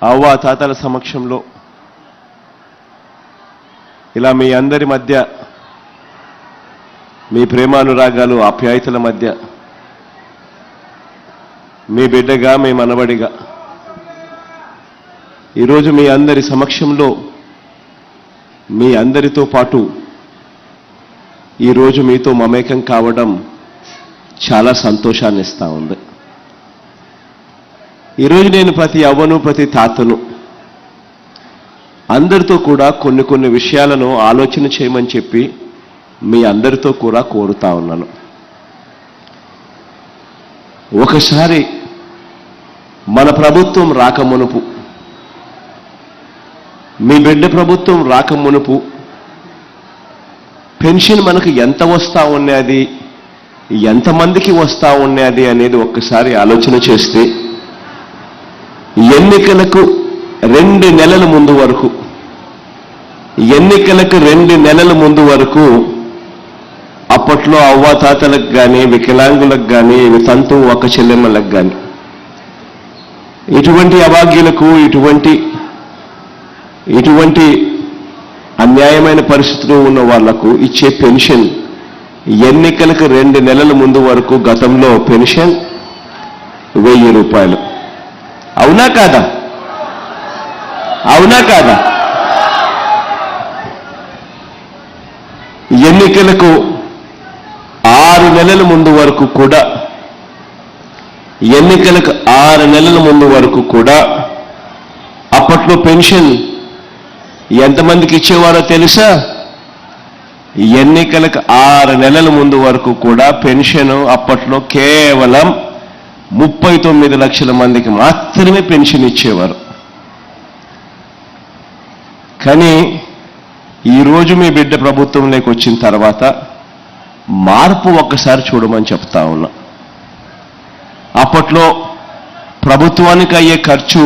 అవ్వ తాతల సమక్షంలో ఇలా మీ అందరి మధ్య మీ ప్రేమానురాగాలు ఆప్యాయతల మధ్య మీ బిడ్డగా మీ మనవడిగా ఈరోజు మీ అందరి సమక్షంలో మీ అందరితో పాటు ఈరోజు మీతో మమేకం కావడం చాలా సంతోషాన్ని ఇస్తా ఉంది. ఈరోజు నేను ప్రతి అవ్వను ప్రతి తాతను అందరితో కూడా కొన్ని విషయాలను ఆలోచన చేయమని చెప్పి మీ అందరితో కూడా కోరుతా ఉన్నాను. ఒకసారి మన ప్రభుత్వం రాకమునుపు, మీ బిడ్డ ప్రభుత్వం రాకమునుపు పెన్షన్ మనకు ఎంత వస్తూ ఉన్నది, ఎంతమందికి వస్తూ ఉన్నది అనేది ఒక్కసారి ఆలోచన చేస్తే ఎన్నికలకు 2 నెలల ముందు వరకు, ఎన్నికలకు 2 నెలల ముందు వరకు అప్పట్లో అవ్వాతాతలకు కానీ వికలాంగులకు కానీ తంతు ఒక చెల్లెమ్మలకు కానీ ఇటువంటి అభాగ్యులకు ఇటువంటి అన్యాయమైన పరిస్థితుల్లో ఉన్న వాళ్లకు ఇచ్చే పెన్షన్ ఎన్నికలకు 2 నెలల ముందు వరకు గతంలో పెన్షన్ 1000 రూపాయలు. అవునా కాదా? అవునా కాదా? ఎన్నికలకు 6 నెలల ముందు వరకు కూడా, ఎన్నికలకు 6 నెలల ముందు వరకు కూడా అప్పట్లో పెన్షన్ ఎంతమందికి ఇచ్చేవారో తెలుసా? ఎన్నికలకు 6 నెలల ముందు వరకు కూడా పెన్షన్ అప్పట్లో కేవలం 39 లక్షల మందికి మాత్రమే పెన్షన్ ఇచ్చేవారు. కానీ ఈరోజు మీ బిడ్డ ప్రభుత్వంలోకి వచ్చిన తర్వాత మార్పు ఒక్కసారి చూడమని చెప్తా ఉన్నా. అప్పట్లో ప్రభుత్వానికి అయ్యే ఖర్చు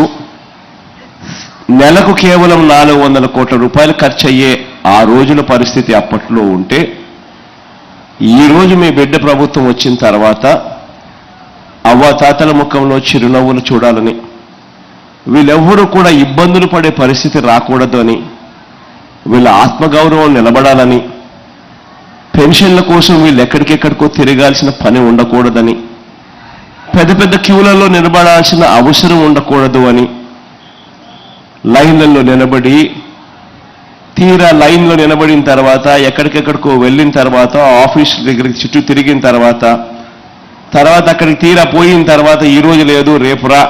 నెలకు కేవలం 400 కోట్ల రూపాయలు ఖర్చు అయ్యే ఆ రోజుల పరిస్థితి అప్పట్లో ఉంటే, ఈరోజు మీ బిడ్డ ప్రభుత్వం వచ్చిన తర్వాత అవ్వాతాతల ముఖంలో చిరునవ్వులు చూడాలని, వీళ్ళెవ్వరూ కూడా ఇబ్బందులు పడే పరిస్థితి రాకూడదు అని, వీళ్ళ ఆత్మగౌరవం నిలబడాలని, పెన్షన్ల కోసం వీళ్ళు ఎక్కడికెక్కడికో తిరగాల్సిన పని ఉండకూడదని, పెద్ద క్యూలలో నిలబడాల్సిన అవసరం ఉండకూడదు అని, లైన్లలో నిలబడి తీరా లైన్లో నిలబడిన తర్వాత ఎక్కడికెక్కడికో వెళ్ళిన తర్వాత ఆఫీసుల దగ్గరికి చుట్టూ తిరిగిన తర్వాత అక్కడికి తీరా పోయిన తర్వాత ఈరోజు లేదు రేపురా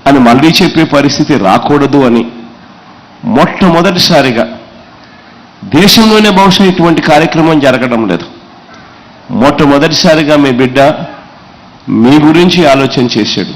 అని మళ్ళీ చెప్పే పరిస్థితి రాకూడదు అని మొట్టమొదటిసారిగా దేశంలోనే బహుశా ఇటువంటి కార్యక్రమం జరగడం లేదు. మొట్టమొదటిసారిగా మీ బిడ్డ మీ గురించి ఆలోచన చేశాడు.